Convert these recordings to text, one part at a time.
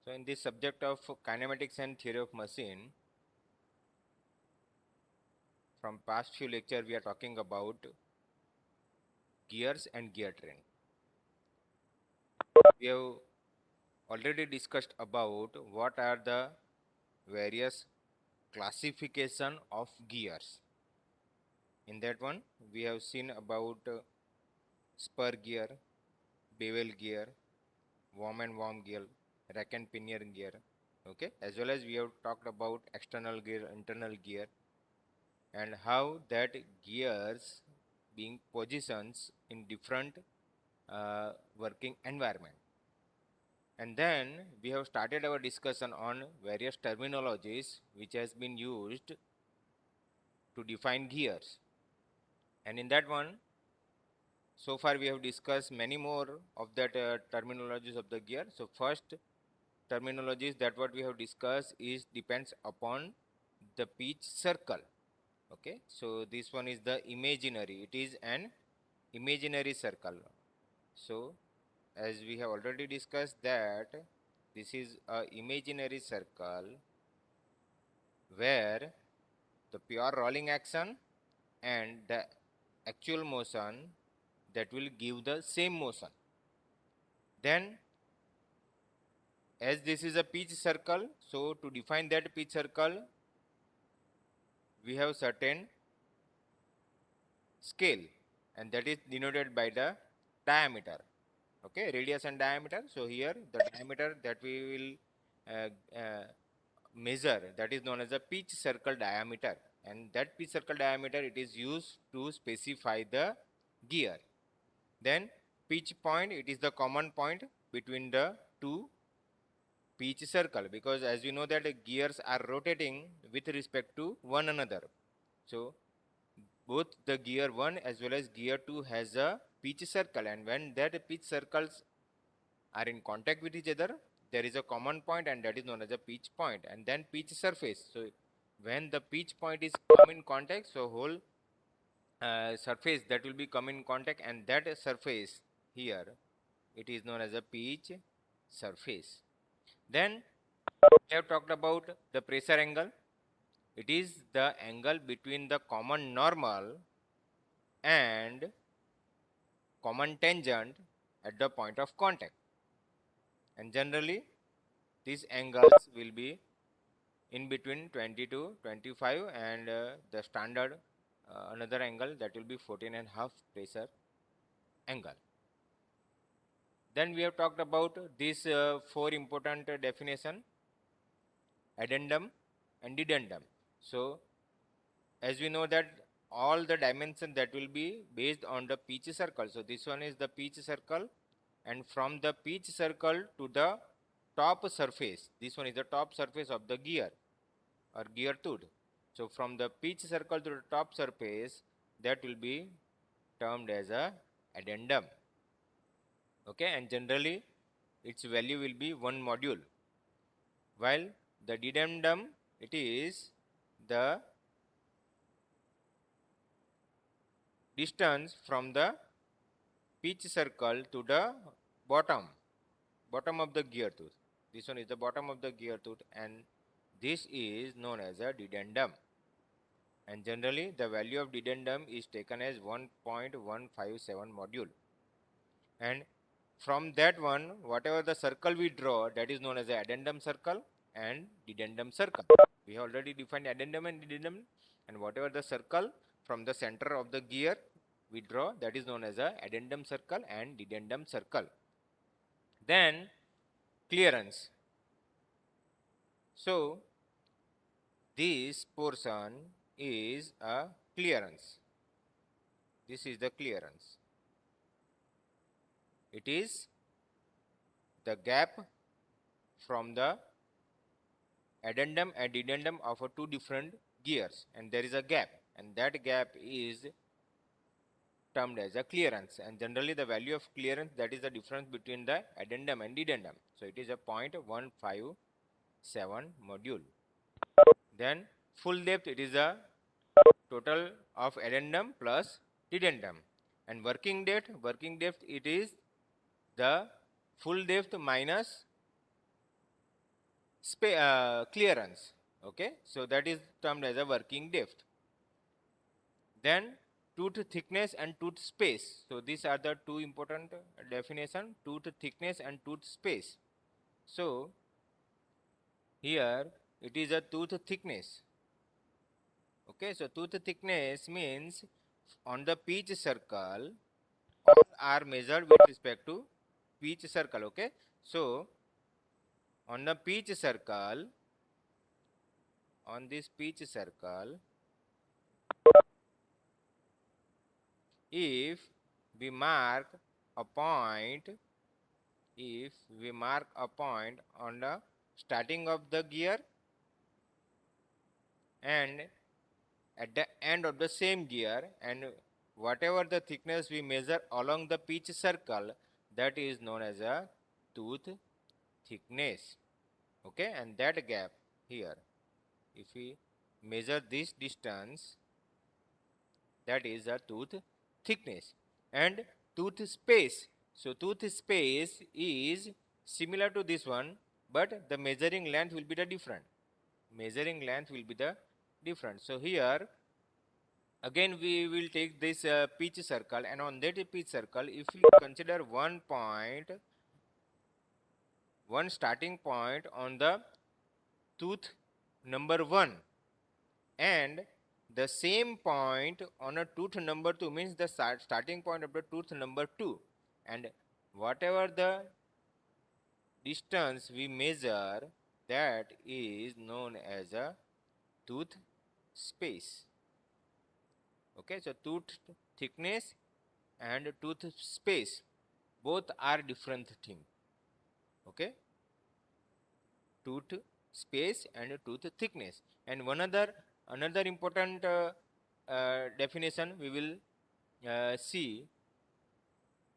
So in this subject of kinematics and theory of machine, from past few lecture we are talking about gears and gear train. We have already discussed about what are the various classification of gears. In that one we have seen about spur gear, bevel gear, worm and worm gear, rack and pinion gear. Okay, as well as we have talked about external gear, internal gear, and how that gears being positions in different working environment. And then we have started our discussion on various terminologies which has been used to define gears. And in that one, so far we have discussed many more of that terminologies of the gear. So first terminologies that what we have discussed is depends upon the pitch circle. Okay, so this one is the imaginary. It is an imaginary circle. So as we have already discussed that this is a imaginary circle where the pure rolling action and the actual motion that will give the same motion. Then as this is a pitch circle, so to define that pitch circle we have certain scale, and that is denoted by the diameter. Okay, radius and diameter. So here the diameter that we will measure, that is known as a pitch circle diameter, and that pitch circle diameter it is used to specify the gear. Then pitch point, it is the common point between the two pitch circle, because as we know that gears are rotating with respect to one another. So both the gear 1 as well as gear 2 has a pitch circle, and when that pitch circles are in contact with each other, there is a common point, and that is known as a pitch point. And then pitch surface. So when the pitch point is come in contact, so whole surface that will be come in contact, and that surface here it is known as a pitch surface. Then we have talked about the pressure angle. It is the angle between the common normal and common tangent at the point of contact, and generally these angles will be in between 20 to 25, and the standard another angle that will be 14 and half pressure angle. Then we have talked about these four important definition: addendum and dedendum. So as we know that all the dimension that will be based on the pitch circle. So this one is the pitch circle, and from the pitch circle to the top surface, this one is the top surface of the gear or gear tooth. So from the pitch circle to the top surface, that will be termed as a addendum. Okay, and generally its value will be 1 module, while the dedendum it is the distance from the pitch circle to the bottom of the gear tooth. This one is the bottom of the gear tooth, and this is known as a dedendum. And generally the value of dedendum is taken as 1.157 module. And from that one, whatever the circle we draw, that is known as the addendum circle and dedendum circle. We have already defined addendum and dedendum, and whatever the circle from the center of the gear we draw, that is known as a addendum circle and dedendum circle. Then clearance. So this portion is a clearance. This is the clearance. It is the gap from the addendum and dedendum of two different gears, and there is a gap, and that gap is termed as a clearance. And generally the value of clearance, that is the difference between the addendum and dedendum, so it is a 0.157 module. Then full depth, it is a total of addendum plus dedendum. And working depth it is the full depth minus clearance. Okay, so that is termed as a working depth. Then tooth thickness and tooth space. So these are the two important definition: tooth thickness and tooth space. So here it is a tooth thickness. Okay, so tooth thickness means on the pitch circle, all are measured with respect to pitch circle. Okay, so on the pitch circle, on this pitch circle, if we mark a point, if we mark a point on the starting of the gear and at the end of the same gear, and whatever the thickness we measure along the pitch circle, that is known as a tooth thickness. Okay, and that gap here, if we measure this distance, that is a tooth thickness. And tooth space, so tooth space is similar to this one, but the measuring length will be the different. Measuring length will be the different. So here again we will take this pitch circle, and on that pitch circle, if we consider one point, one starting point on the tooth number 1, and the same point on a tooth number 2, means the starting point of the tooth number 2, and whatever the distance we measure, that is known as a tooth space. Okay, so tooth thickness and tooth space, both are different thing. Okay, tooth space and tooth thickness. And one another important definition we will see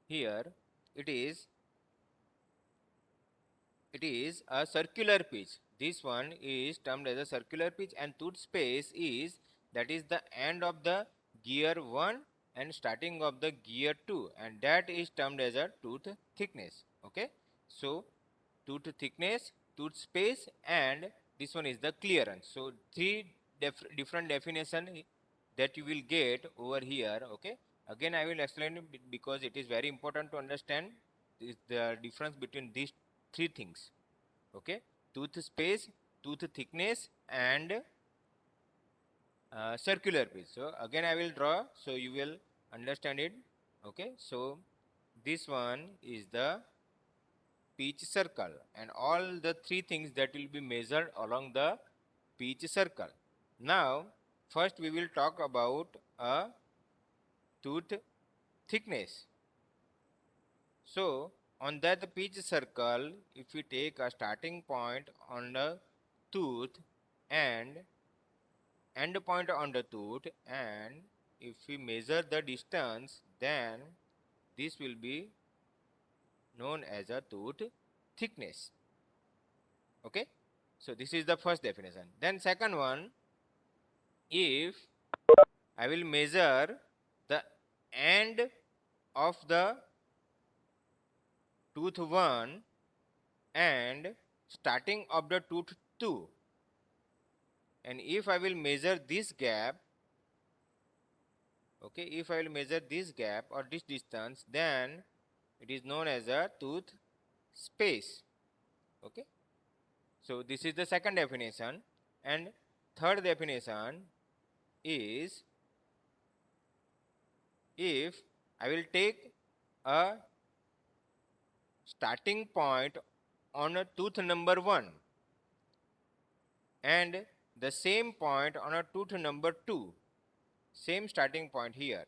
here, it is a circular pitch. This one is termed as a circular pitch, and tooth space is, that is the end of the gear 1 and starting of the gear 2, and that is termed as a tooth thickness. Okay, so tooth thickness, tooth space, and this one is the clearance. So three different definition that you will get over here. Okay, again I will explain it because it is very important to understand the difference between these three things. Okay, tooth space, tooth thickness, and circular pitch. So again I will draw so you will understand it. Okay, so this one is the pitch circle, and all the three things that will be measured along the pitch circle. Now first we will talk about a tooth thickness. So on that pitch circle, if we take a starting point on the tooth and end point on the tooth, and if we measure the distance, then this will be known as a tooth thickness. Okay, so this is the first definition. Then second one, if I will measure the end of the tooth 1 and starting of the tooth 2, and if I will measure this gap, okay, if I will measure this gap or this distance, then it is known as a tooth space. Okay, so this is the second definition. And third definition is, if I will take a starting point on a tooth number 1 and the same point on a tooth number 2, same starting point here,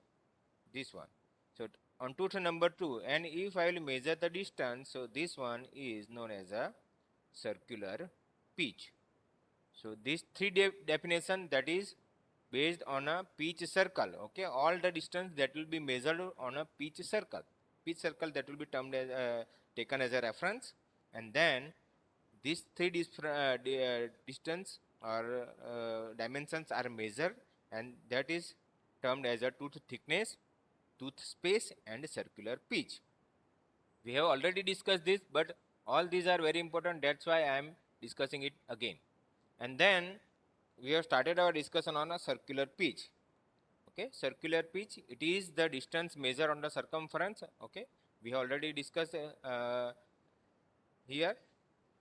this one. So on tooth number 2, and if I will measure the distance, so this one is known as a circular pitch. So these three definition, that is based on a pitch circle. Okay, all the distance that will be measured on a pitch circle, that will be termed as taken as a reference, and then these three distance or dimensions are measured, and that is termed as a tooth thickness, tooth space, and circular pitch. We have already discussed this, but all these are very important. That's why I am discussing it again. And then we have started our discussion on a circular pitch. Okay, circular pitch, it is the distance measured on the circumference. Okay, we have already discussed here.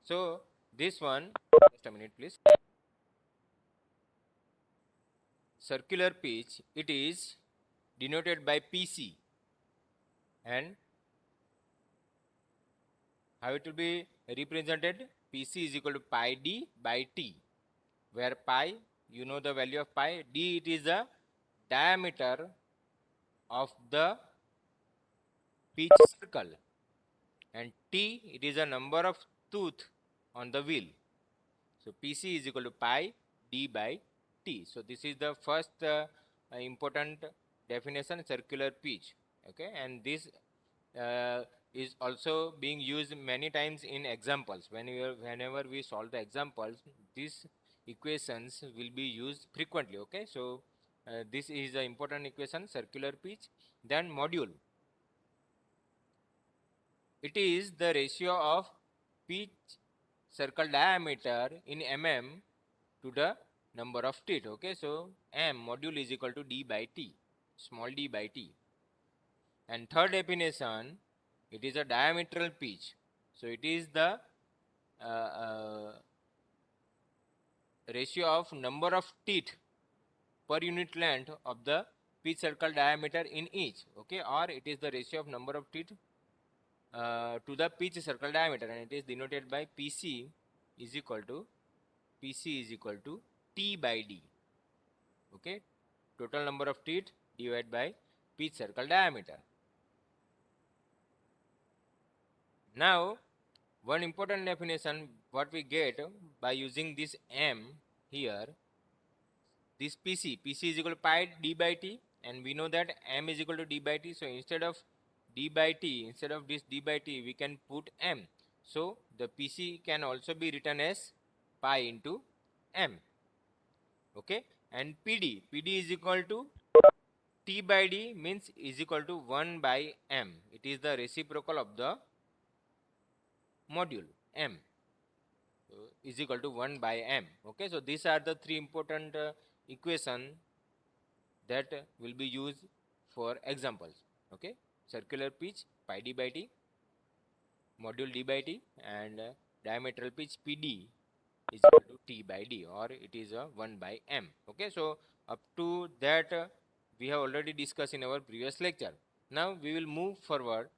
So this one, just a minute please. Circular pitch, it is denoted by PC, and how it will be represented? PC is equal to pi d by t, where pi, you know the value of pi, d it is the diameter of the pitch circle, and t it is a number of tooth on the wheel. So PC is equal to pi d by t. So this is the first important definition, circular pitch. Okay, and this uh, is also being used many times in examples. Whenever we solve the examples, these equations will be used frequently. Okay, so this is the important equation, circular pitch. Then module. It is the ratio of pitch circle diameter in mm to the number of teeth. Okay, so m module is equal to d by t, small d by t. And third definition, it is a diametral pitch. So it is the ratio of number of teeth per unit length of the pitch circle diameter in each. Okay, or it is the ratio of number of teeth to the pitch circle diameter, and it is denoted by PC is equal to T by D. Okay, total number of teeth divided by pitch circle diameter. Now, one important definition what we get by using this M here, this PC is equal to pi d by t, and we know that M is equal to d by t. So instead of d by t, instead of this d by t, we can put M. So the PC can also be written as pi into M. Okay, and PD is equal to T by D, means is equal to 1 by M. It is the reciprocal of the module M, is equal to 1 by M. Okay, so these are the three important equation that will be used for examples. Okay, circular pitch pi d by t, module d by t, and diametral pitch PD is equal to T by D, or it is a 1 by M. Okay, so up to that we have already discussed in our previous lecture. Now we will move forward.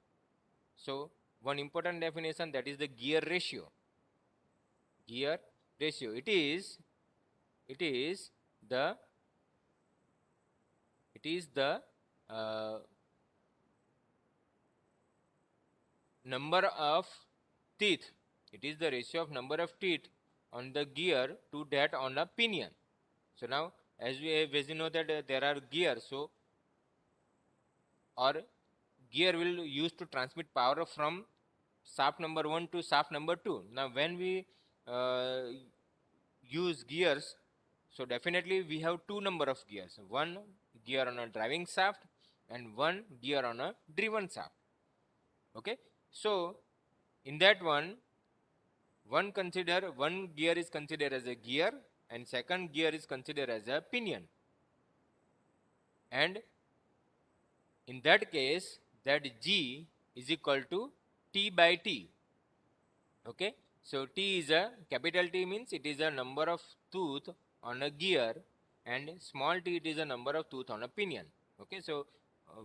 So one important definition, that is the gear ratio. Gear ratio, it is the uh, number of teeth. It is the ratio of number of teeth on the gear to that on the pinion. So now, as you know that there are gears, so or gear will use to transmit power from shaft number 1 to shaft number 2. Now when we uh, use gears, so definitely we have two number of gears, one gear on a driving shaft and one gear on a driven shaft. Okay, so in that one one gear is considered as a gear and second gear is considered as a pinion, and in that case that G is equal to T by T. Okay, so T is a capital T, means it is a number of tooth on a gear, and small t, it is a number of tooth on a pinion. Okay, so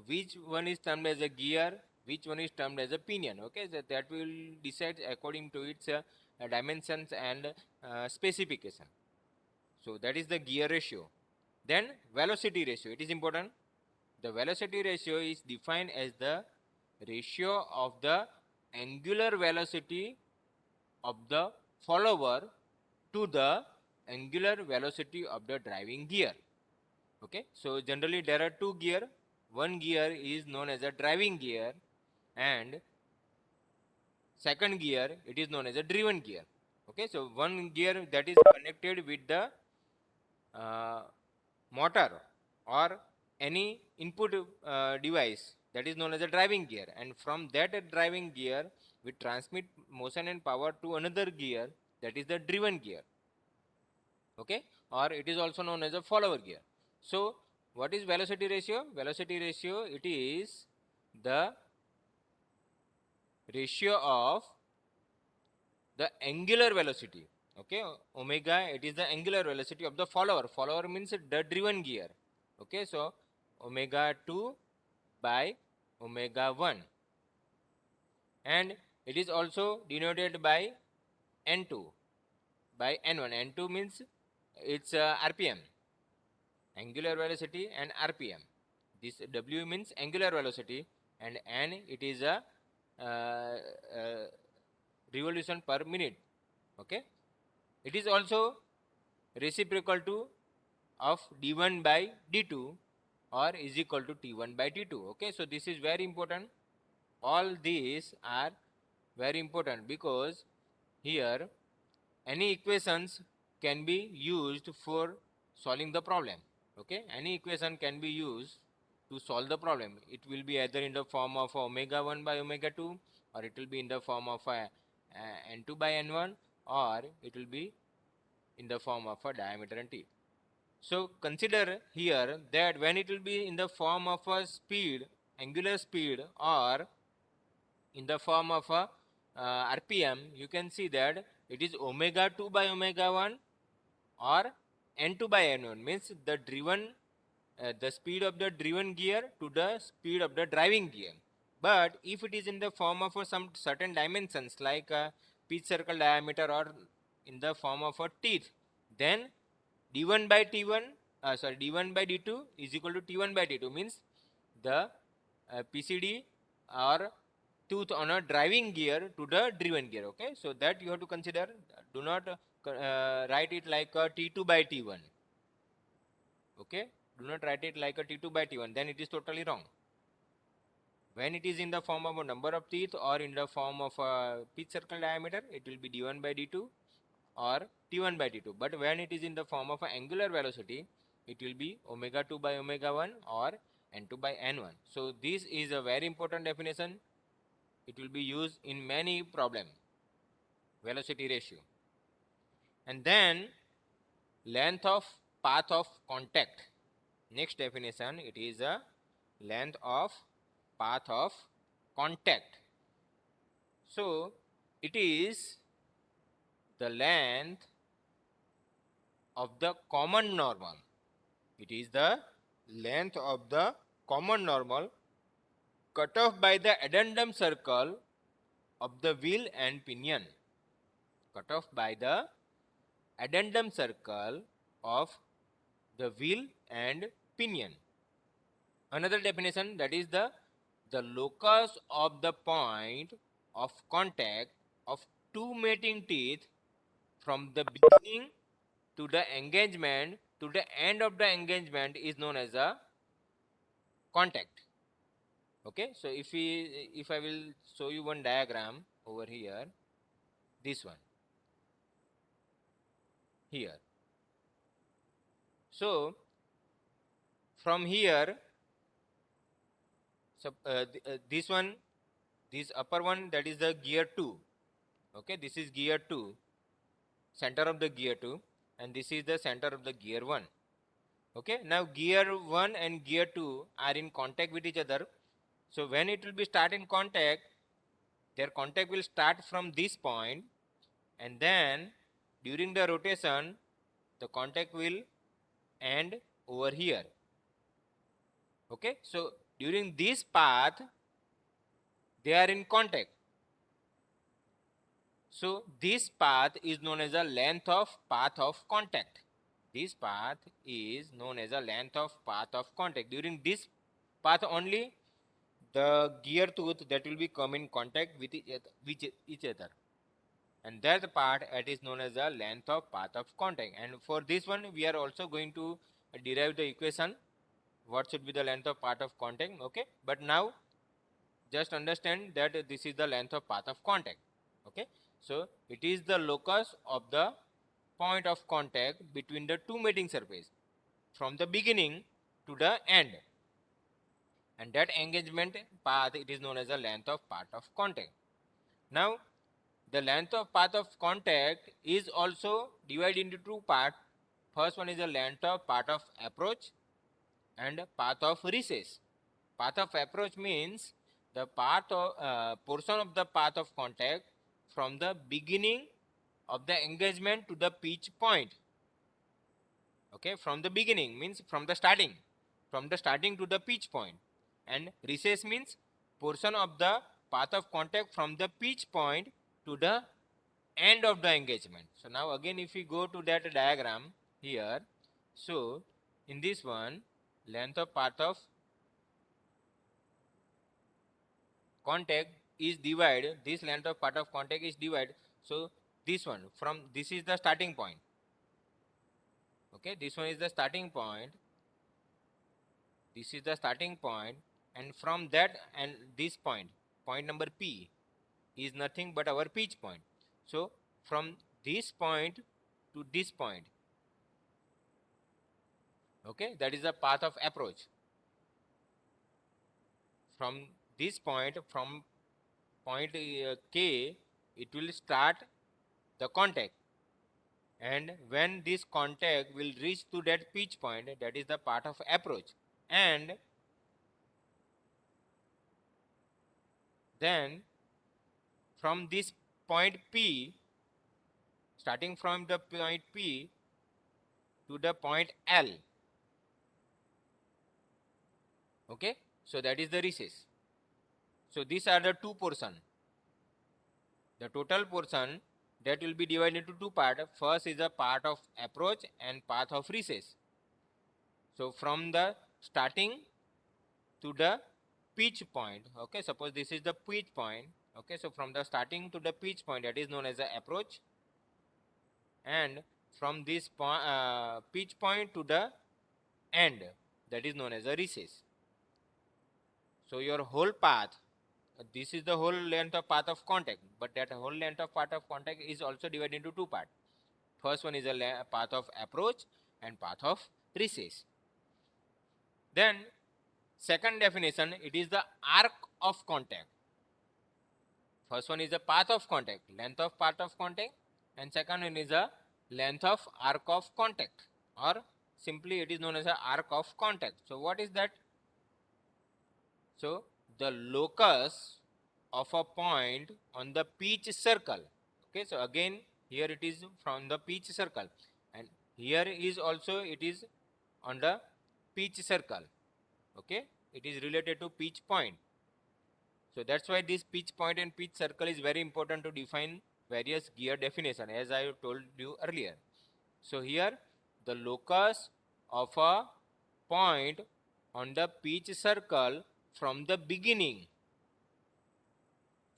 which one is termed as a gear, which one is termed as a pinion? Okay, so that will decide according to its dimensions and specification. So that is the gear ratio. Then velocity ratio, it is important. The velocity ratio is defined as the ratio of the angular velocity of the follower to the angular velocity of the driving gear. Okay, so generally there are two gear. One gear is known as a driving gear, and second gear it is known as a driven gear. Okay, so one gear that is connected with the uh, motor or any input device, that is known as a driving gear, and from that driving gear we transmit motion and power to another gear, that is the driven gear. Okay, or it is also known as a follower gear. So what is velocity ratio? Velocity ratio, it is the ratio of the angular velocity. Okay, omega, it is the angular velocity of the follower. Follower means the driven gear. Okay, so omega 2 by omega 1, and it is also denoted by n2 by n1. N2 means it's rpm, angular velocity, and rpm. This w means angular velocity, and n, it is a uh, uh, revolution per minute. Okay, it is also reciprocal to of d1 by d2, or is equal to t1 by t2. Okay, so this is very important. All these are very important because here any equations can be used for solving the problem. Okay, any equation can be used to solve the problem. It will be either in the form of omega 1 by omega 2, or it will be in the form of n2 by n1, or it will be in the form of a diameter and teeth. So consider here that when it will be in the form of a speed, angular speed, or in the form of a rpm, you can see that it is omega 2 by omega 1, or n2 by n1, means the driven the speed of the driven gear to the speed of the driving gear. But if it is in the form of some certain dimensions like pitch circle diameter, or in the form of a teeth, then d1 by t1, d1 by d2 is equal to t1 by t2, means the pcd or tooth on a driving gear to the driven gear. Okay, so that you have to consider. Do not write it like a t2 by t1. Okay, do not write it like a t2 by t1, then it is totally wrong. When it is in the form of a number of teeth, or in the form of a pitch circle diameter, it will be d1 by d2 or t1 by t2. But when it is in the form of an angular velocity, it will be omega 2 by omega 1, or n2 by n1. So this is a very important definition. It will be used in many problem, velocity ratio. And then length of path of contact. Next definition, it is a length of path of contact. So it is the length of the common normal. It is the length of the common normal cut off by the addendum circle of the wheel and pinion. Cut off by the addendum circle of the wheel and pinion. Another definition, that is the locus of the point of contact of two mating teeth from the beginning to the engagement to the end of the engagement is known as a contact. Okay, so if I will show you one diagram over here, this one here. So from here, so this one, this upper one, that is the gear 2. Okay, this is gear 2, center of the gear 2, and this is the center of the gear 1. Okay, now gear 1 and gear 2 are in contact with each other. So when it will be start in contact, their contact will start from this point, and then during the rotation the contact will end over here. Okay, so during this path they are in contact. So this path is known as a length of path of contact. This path is known as a length of path of contact. During this path only the gear tooth that will be come in contact with each other, and that part, it is known as a length of path of contact. And for this one we are also going to derive the equation what should be the length of path of contact. Okay, but now just understand that this is the length of path of contact. Okay, so it is the locus of the point of contact between the two mating surface from the beginning to the end, and that engagement path, it is known as the length of path of contact. Now the length of path of contact is also divided into two parts. First one is the length of path of approach and path of recess. Path of approach means the path of portion of the path of contact from the beginning of the engagement to the pitch point. Okay, from the beginning means from the starting to the pitch point. And recess means portion of the path of contact from the pitch point to the end of the engagement. So now again if we go to that diagram here, so in this one, length of path of contact is divided, this length of path of contact is divided, so this one, from this is the starting point. Okay, this one is the starting point, this is the starting point, and from that and this point, point number P is nothing but our pitch point. So from this point to this point, okay, that is the path of approach. From this point, from point K, it will start the contact, and when this contact will reach to that pitch point, that is the path of approach. And then from this point P, starting from the point P to the point L, okay, so that is the recess. So these are the two portion. The total portion that will be divided into two parts. First is the path of approach and path of recess. So from the starting to the pitch point, okay, suppose this is the pitch point, okay, so from the starting to the pitch point, that is known as the approach, and from this pitch point to the end, that is known as the recess. So your whole path, this is the whole length of path of contact, but that whole length of path of contact is also divided into two parts. First one is a path of approach and path of recess. Then second definition, it is the arc of contact. First one is the path of contact, length of path of contact, and second one is the length of arc of contact, or simply it is known as the arc of contact. So what is that? So the locus of a point on the pitch circle. Okay, so again here it is from the pitch circle, and here is also it is on the pitch circle. Okay, it is related to pitch point. So that's why this pitch point and pitch circle is very important to define various gear definition, as I told you earlier. So here the locus of a point on the pitch circle from the beginning.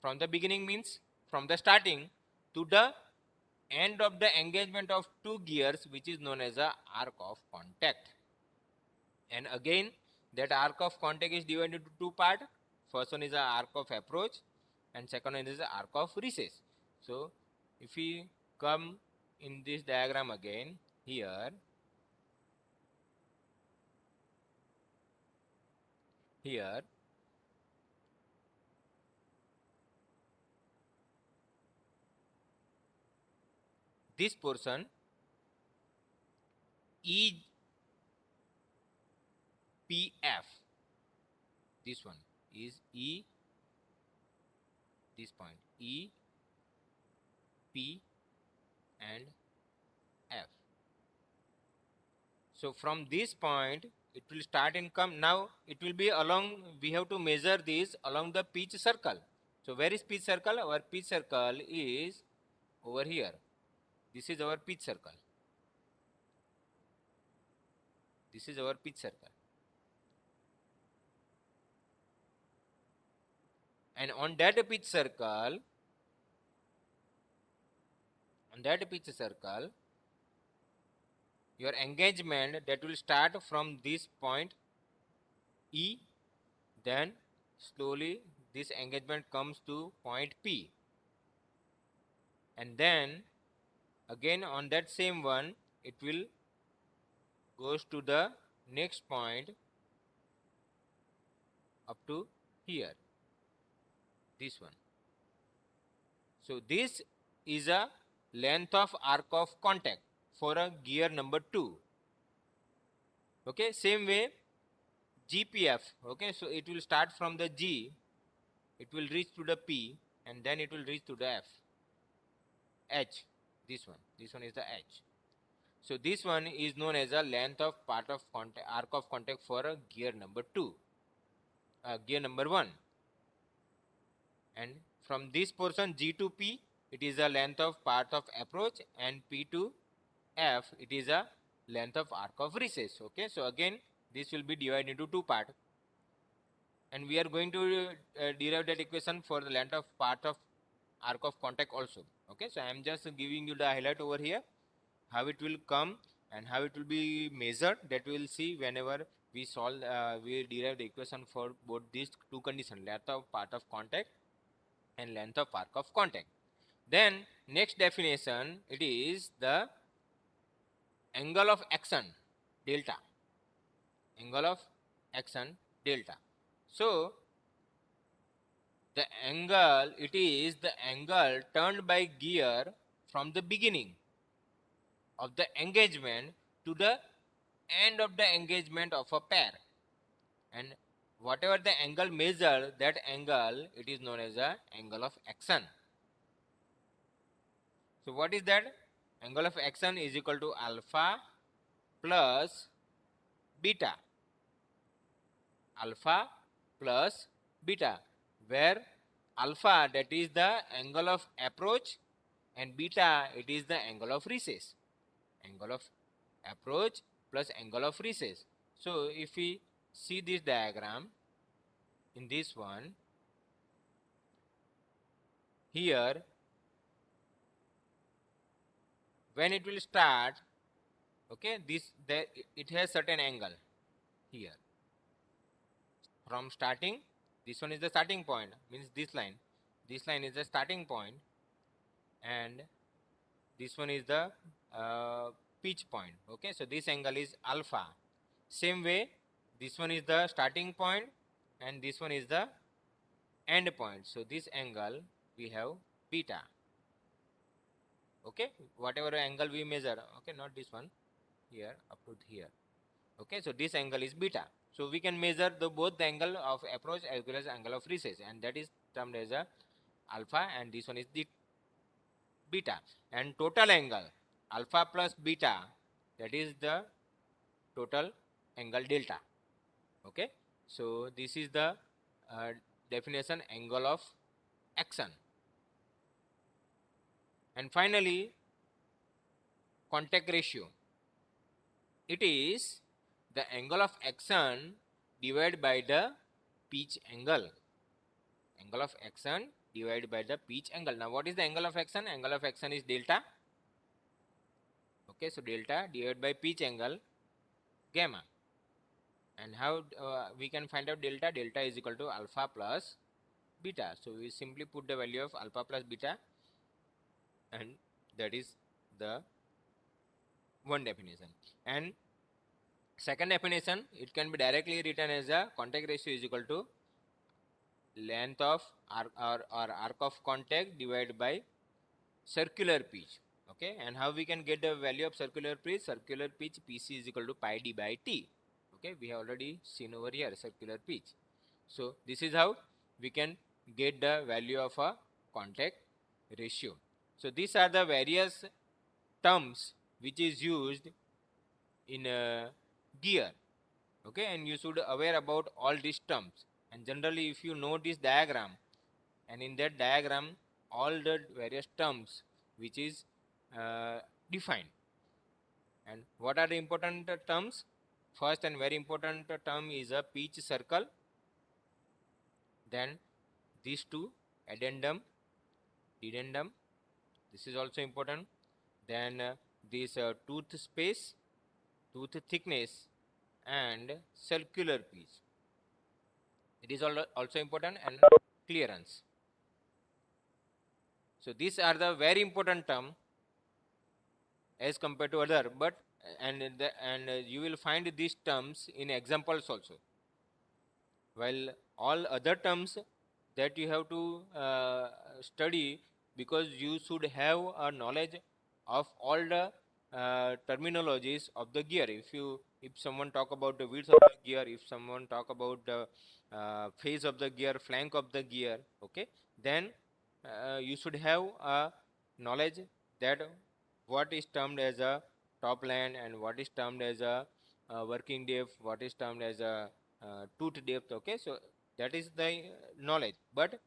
From the beginning means from the starting to the end of the engagement of two gears, which is known as a arc of contact. And again that arc of contact is divided into two parts. First one is the arc of approach and second one is the arc of recess. So if we come in this diagram again here, this portion is PF, this one is E, this point E, P and F. So from this point it will start and come. Now it will be along, we have to measure this along the pitch circle. So where is pitch circle? Our pitch circle is over here. This is our pitch circle. This is our pitch circle. And on that pitch circle, your engagement that will start from this point E, then slowly this engagement comes to point P, and then again on that same one it will goes to the next point up to here, this one. So this is a length of arc of contact for a gear number 2. Okay, same way GPF. Okay, so it will start from the G, it will reach to the P, and then it will reach to the F. H, this one is the H. So this one is known as a length of path of contact, arc of contact for a gear number 2, gear number 1. And from this portion G to P, it is a length of path of approach, and P to F, it is a length of arc of recess. Okay, so again this will be divided into two parts, and we are going to derive that equation for the length of path of arc of contact also. Okay, so I am just giving you the highlight over here, how it will come and how it will be measured. That we will see whenever we solve, we derive the equation for both these two conditions, length of path of contact and length of arc of contact. Then next definition, it is the angle of action, delta. Angle of action, delta. So the angle, it is the angle turned by gear from the beginning of the engagement to the end of the engagement of a pair, and whatever the angle measured, that angle, it is known as a angle of action. So what is that? Angle of action is equal to alpha plus beta. Alpha plus beta, where alpha, that is the angle of approach, and beta, it is the angle of recess. Angle of approach plus angle of recess. So if we see this diagram, in this one here, when it will start, okay, this there it has certain angle here. From starting, this one is the starting point, means this line is the starting point, and this one is the pitch point. Okay, so this angle is alpha. Same way, this one is the starting point and this one is the end point, so this angle we have beta. Okay, whatever angle we measure, okay, not this one, here up to here. Okay, so this angle is beta, so we can measure the both the angle of approach as well as angle of recess, and that is termed as a alpha, and this one is the beta. And total angle, alpha plus beta, that is the total angle delta. Okay, so this is the definition angle of action. And finally, contact ratio, it is the angle of action divided by the pitch angle. Angle of action divided by the pitch angle. Now what is the angle of action? Angle of action is delta. Okay, so delta divided by pitch angle, gamma. And how we can find out delta? Delta is equal to alpha plus beta. So we simply put the value of alpha plus beta, and that is the one definition. And second definition, it can be directly written as a contact ratio is equal to length of arc or arc of contact divided by circular pitch. Okay, and how we can get the value of circular pitch? Circular pitch PC is equal to pi d by t. Okay, we have already seen over here circular pitch. So this is how we can get the value of a contact ratio. So these are the various terms which is used in a gear. Okay, and you should aware about all these terms, and generally if you know this diagram, and in that diagram all the various terms which is defined. And what are the important terms? First and very important term is a pitch circle, then these two, addendum, dedendum, this is also important, then this tooth space, tooth thickness, and circular pitch, it is also important, and clearance. So these are the very important term as compared to other, but you will find these terms in examples also, while all other terms that you have to study, because you should have a knowledge of all the terminologies of the gear. If someone talk about the wheels of the gear, if someone talk about the phase of the gear, flank of the gear, okay, then you should have a knowledge that what is termed as a top land and what is termed as a working depth, what is termed as a tooth depth. Okay, so that is the knowledge. But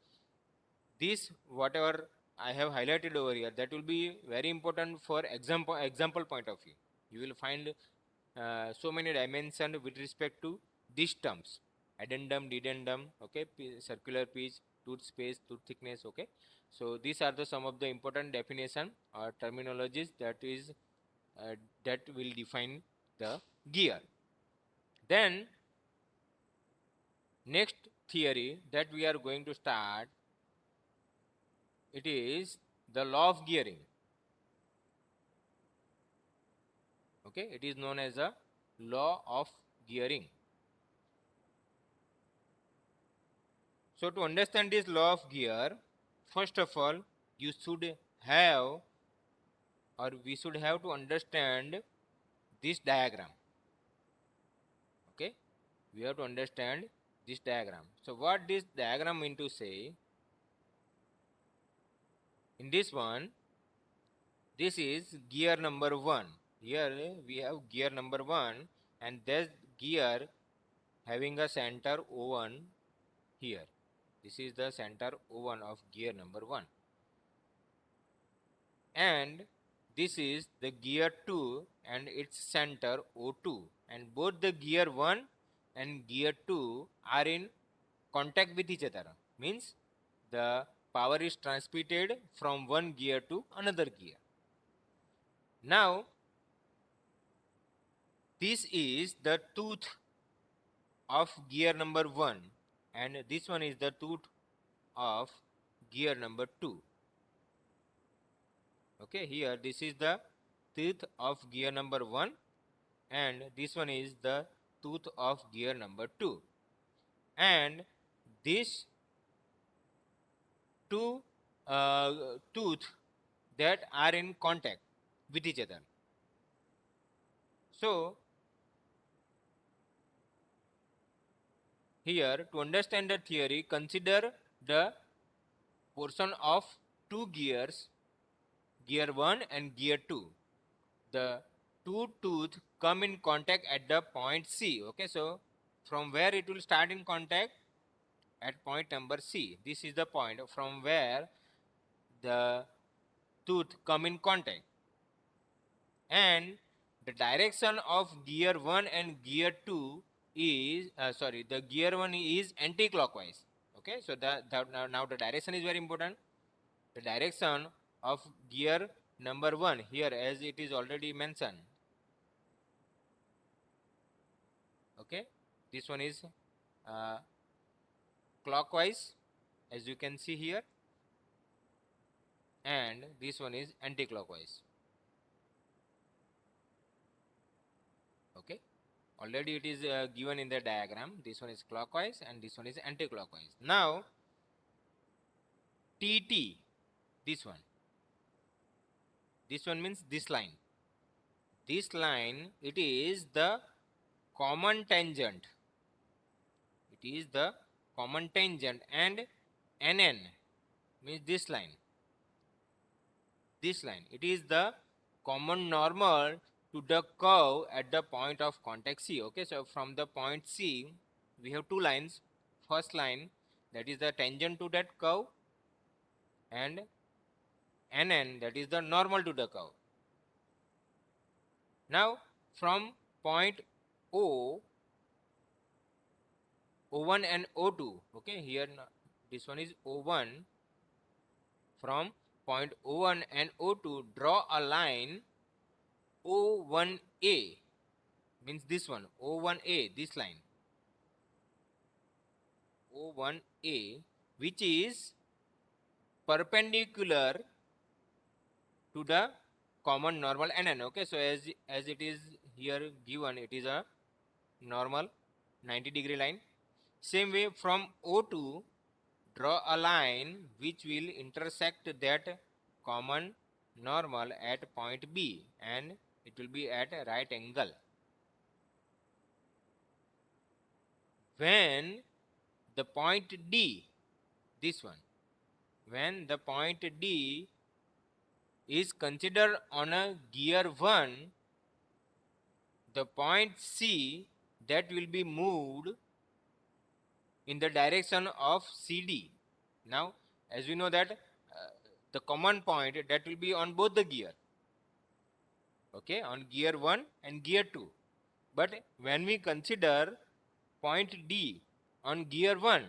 this whatever I have highlighted over here, that will be very important for example point of view. You will find so many dimensions with respect to these terms: addendum, dedendum, okay, circular pitch, tooth space, tooth thickness. Okay, so these are the some of the important definition or terminologies uh, that will define the gear. Then next theory that we are going to start, it is the law of gearing. Okay, it is known as a law of gearing. So to understand this law of gear, first of all, you should have, or we should have to understand this diagram. Okay, we have to understand this diagram. So what this diagram mean to say, in this one, this is gear number 1. Here we have gear number 1, and this gear having a center O1 here. This is the center O1 of gear number 1. And this is the gear 2 and its center O2. And both the gear 1 and gear 2 are in contact with each other. Means the power is transmitted from one gear to another gear. Now, this is the tooth of gear number 1 and this one is the tooth of gear number 2. Okay, here this is the tooth of gear number 1 and this one is the tooth of gear number 2, and these two tooth that are in contact with each other. So here, to understand the theory, consider the portion of two gears, gear 1 and gear 2. The two tooth come in contact at the point C. Okay, so from where it will start in contact? At point number C. This is the point from where the tooth come in contact, and the direction of gear 1 and gear 2 is the gear 1 is anti-clockwise. Okay, so now the direction is very important. The direction of gear number 1 here, as it is already mentioned, okay, this one is uh, clockwise, as you can see here, and this one is anti-clockwise. Okay, already it is given in the diagram. This one is clockwise and this one is anti-clockwise. Now TT, this one means this line. This line, it is the common tangent. It is the common tangent, and NN means this line. This line, it is the common normal to the curve at the point of contact C. Okay, so from the point C, we have two lines. First line, that is the tangent to that curve, and NN, that is the normal to the curve. Now, from point O, O1 and O2, okay, here this one is O1. From point O1 and O2, draw a line O1A, means this one, O1A, this line, O1A, which is perpendicular to the common normal NN. Okay, so as it is here given, it is a normal 90-degree line. Same way, from O2, draw a line which will intersect that common normal at point B, and it will be at a right angle. When the point D, this one, when the point D is considered on a gear 1, the point C that will be moved in the direction of CD. Now, as we know that the common point that will be on both the gear, okay, on gear 1 and gear 2. But when we consider point D on gear 1,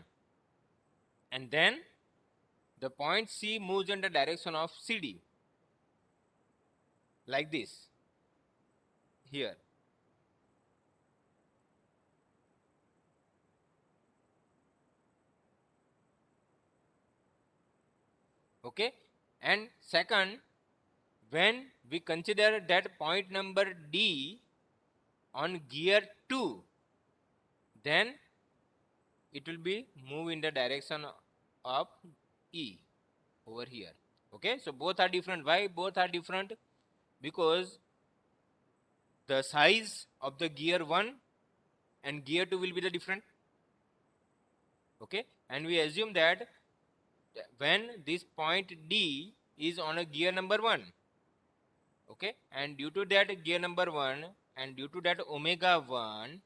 and then the point C moves in the direction of CD, like this here. Okay, and second, when we consider that point number D on gear 2, then it will be move in the direction of E over here. Okay, so both are different. Why both are different? Because the size of the gear 1 and gear 2 will be the different. Okay, and we assume that when this point D is on a gear number 1, okay, and due to that gear number 1 and due to that omega 1,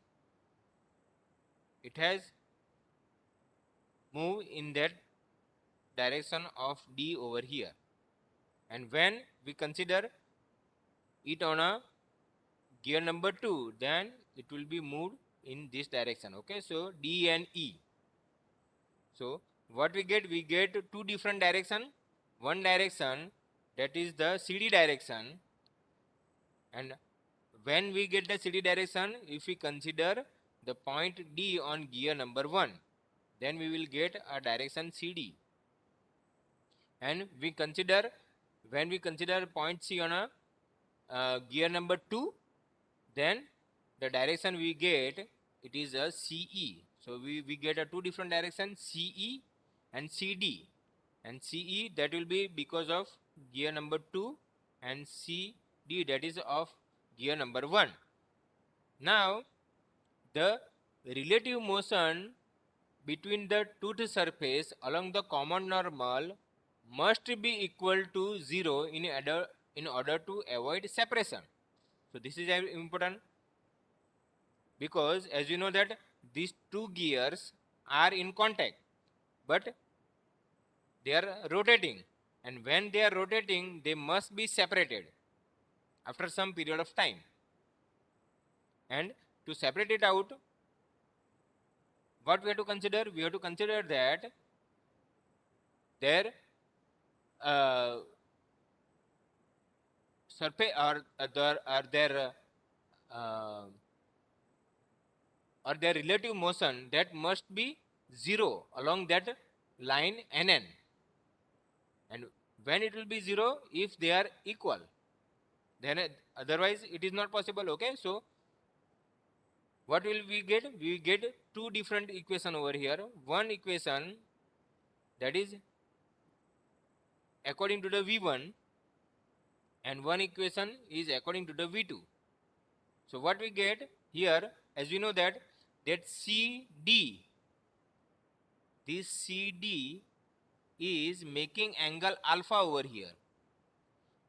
it has moved in that direction of D over here. And when we consider it on a gear number 2, then it will be moved in this direction. Okay, so D and E. So what we get two different direction. One direction, that is the CD direction, and when we get the CD direction, if we consider the point D on gear number 1, then we will get a direction CD. And we consider, when we consider point C on a gear number 2, then the direction we get, it is a CE. So we get a two different directions, CE and CD. And CE, that will be because of gear number 2, and CD, that is of gear number 1. Now the relative motion between the tooth surface along the common normal must be equal to 0 in order to avoid separation. So this is important, because as you know that these two gears are in contact, but they are rotating, and when they are rotating, they must be separated after some period of time. And to separate it out, what we have to consider? We have to consider that their surface uh, or their relative motion, that must be 0 along that line NN. And when it will be 0, if they are equal, then otherwise it is not possible. Okay, so what will we get? We get two different equation over here. One equation, that is according to the V1, and one equation is according to the V2. So what we get here, as we know that CD, this CD is making angle alpha over here,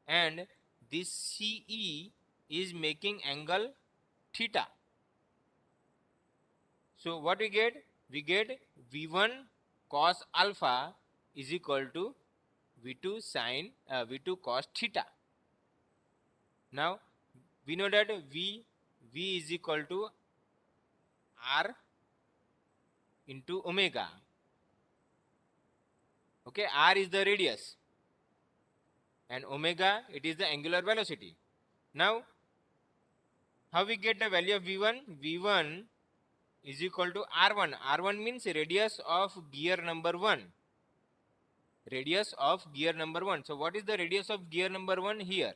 and this CE is making angle theta. So what we get? We get V1 cos alpha is equal to V2 sin V2 cos theta. Now we know that V is equal to R into omega. Okay, R is the radius and omega, it is the angular velocity. Now how we get the value of V1? V1 is equal to R1. R1 means radius of gear number 1. Radius of gear number 1. So what is the radius of gear number 1 here?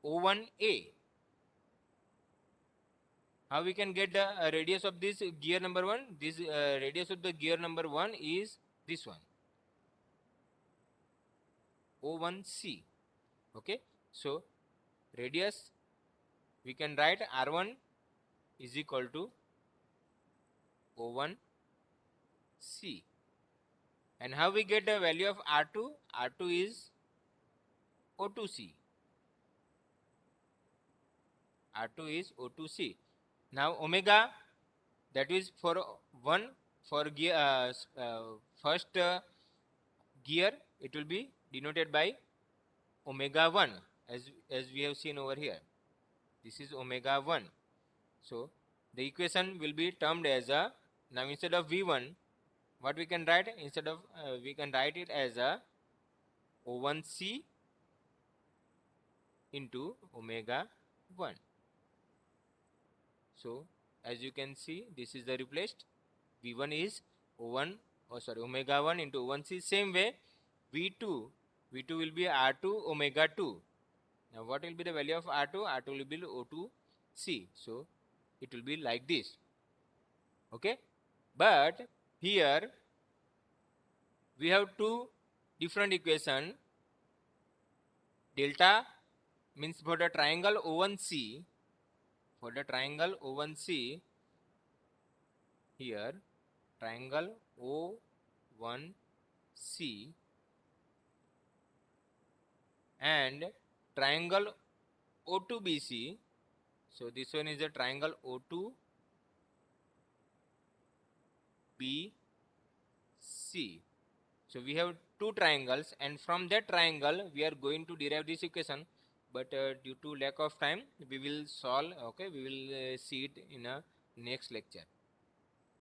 O1A. How we can get the radius of this gear number 1? This radius of the gear number 1 is this one, O1C. Okay, so radius we can write R1 is equal to O1C. And how we get the value of R2? R2 is O2C. R2 is O2C. Now omega, that is for 1, for gear first gear, it will be denoted by omega 1, as we have seen over here. This is omega 1. So the equation will be termed as a, now instead of V1, what we can write? Instead of we can write it as a O1C into omega 1. So as you can see, this is the replaced. V1 is omega 1 into O1C. Same way V2 will be R2 omega 2. Now what will be the value of R2? R2 will be O2C. So it will be like this. Okay, but here we have two different equation. Delta means for the triangle O1C, here triangle O1C and triangle O2BC. So this one is a triangle O2BC. So we have two triangles, and from that triangle we are going to derive this equation, but due to lack of time we will solve. Okay, we will see it in a next lecture.